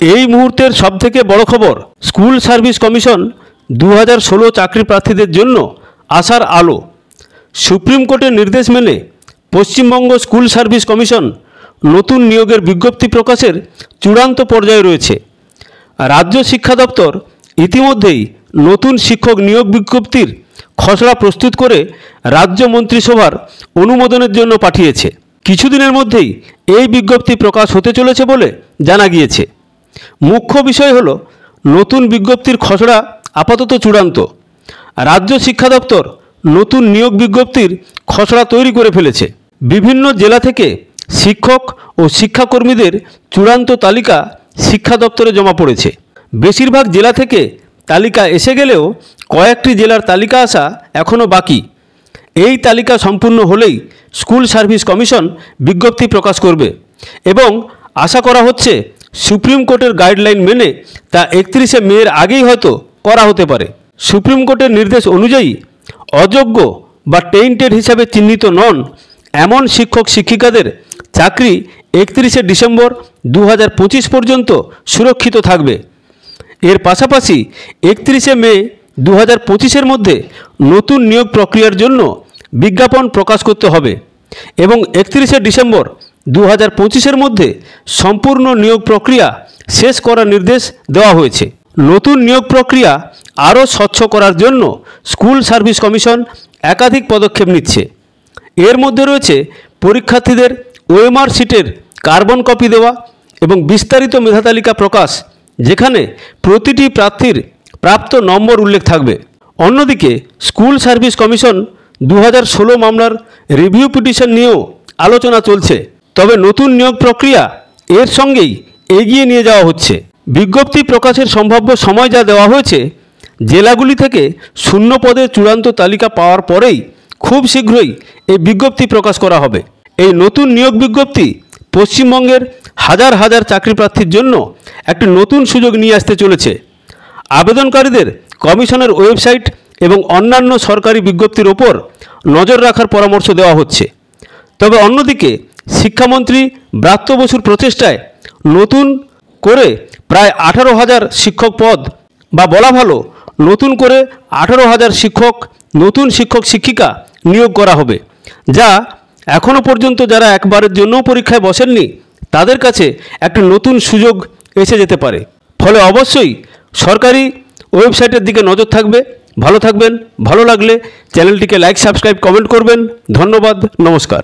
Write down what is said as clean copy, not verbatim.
এই মুহূর্তের সবথেকে বড় খবর, স্কুল সার্ভিস কমিশন 2016 চাকরি প্রার্থীদের জন্য আশার আলো। সুপ্রিম কোর্টের নির্দেশ মেনে পশ্চিমবঙ্গ স্কুল সার্ভিস কমিশন নতুন নিয়োগের বিজ্ঞপ্তি প্রকাশের চূড়ান্ত পর্যায়ে রয়েছে। রাজ্য শিক্ষা দপ্তর ইতিমধ্যেই নতুন শিক্ষক নিয়োগ বিজ্ঞপ্তির খসড়া প্রস্তুত করে রাজ্য মন্ত্রিসভার অনুমোদনের জন্য পাঠিয়েছে। কিছুদিনের মধ্যেই এই বিজ্ঞপ্তি প্রকাশ হতে চলেছে বলে জানা গিয়েছে। মুখ্য বিষয় হলো, নতুন বিজ্ঞপ্তির খসড়া আপাতত চূড়ান্ত। রাজ্য শিক্ষা দপ্তর নতুন নিয়োগ বিজ্ঞপ্তির খসড়া তৈরি করে ফেলেছে। বিভিন্ন জেলা থেকে শিক্ষক ও শিক্ষাকর্মীদের চূড়ান্ত তালিকা শিক্ষা দপ্তরে জমা পড়েছে। বেশিরভাগ জেলা থেকে তালিকা এসে গেলেও কয়েকটি জেলার তালিকা আসা এখনও বাকি। এই তালিকা সম্পূর্ণ হলেই স্কুল সার্ভিস কমিশন বিজ্ঞপ্তি প্রকাশ করবে এবং আশা করা হচ্ছে সুপ্রিম কোর্টের গাইডলাইন মেনে তা 31শে মের আগেই হয়তো করা হতে পারে। সুপ্রিম কোর্টের নির্দেশ অনুযায়ী অযোগ্য বা টেইন্টেড হিসাবে চিহ্নিত নন এমন শিক্ষক শিক্ষিকাদের চাকরি 31শে ডিসেম্বর 2025 পর্যন্ত সুরক্ষিত থাকবে। এর পাশাপাশি 31শে মে 2025-এর মধ্যে নতুন নিয়োগ প্রক্রিয়ার জন্য বিজ্ঞাপন প্রকাশ করতে হবে এবং 31শে ডিসেম্বর 2025-এর মধ্যে সম্পূর্ণ নিয়োগ প্রক্রিয়া শেষ করার নির্দেশ দেওয়া হয়েছে। নতুন নিয়োগ প্রক্রিয়া আরও স্বচ্ছ করার জন্য স্কুল সার্ভিস কমিশন একাধিক পদক্ষেপ নিচ্ছে। এর মধ্যে রয়েছে পরীক্ষার্থীদের ওএমআর শিটের কার্বন কপি দেওয়া এবং বিস্তারিত মেধা তালিকা প্রকাশ, যেখানে প্রতিটি প্রার্থীর প্রাপ্ত নম্বর উল্লেখ থাকবে। অন্যদিকে স্কুল সার্ভিস কমিশন 2016 মামলার রিভিউ পিটিশন নিয়েও আলোচনা চলছে। তবে নতুন নিয়োগ প্রক্রিয়া এর সঙ্গেই এগিয়ে নিয়ে যাওয়া হচ্ছে। বিজ্ঞপ্তি প্রকাশের সম্ভাব্য সময় যা দেওয়া হয়েছে, জেলাগুলি থেকে শূন্য পদের চূড়ান্ত তালিকা পাওয়ার পরেই খুব শীঘ্রই এই বিজ্ঞপ্তি প্রকাশ করা হবে। এই নতুন নিয়োগ বিজ্ঞপ্তি পশ্চিমবঙ্গের হাজার হাজার চাকরি প্রার্থীর জন্য একটি নতুন সুযোগ নিয়ে আসতে চলেছে। আবেদনকারীদের কমিশনের ওয়েবসাইট এবং অন্যান্য সরকারি বিজ্ঞপ্তির ওপর নজর রাখার পরামর্শ দেওয়া হচ্ছে। তবে অন্যদিকে শিক্ষামন্ত্রী ব্রাত্য বসুর প্রচেষ্টায় নতুন করে প্রায় 18,000 শিক্ষক পদ, বা বলা ভালো নতুন করে 18,000 নতুন শিক্ষক শিক্ষিকা নিয়োগ করা হবে, যা এখনও পর্যন্ত যারা একবারের জন্য পরীক্ষায় বসেননি তাদের কাছে একটি নতুন সুযোগ এসে যেতে পারে। ফলে অবশ্যই সরকারি ওয়েবসাইটের দিকে নজর থাকবে। ভালো থাকবেন। ভালো লাগলে চ্যানেলটিকে লাইক, সাবস্ক্রাইব, কমেন্ট করবেন। ধন্যবাদ। নমস্কার।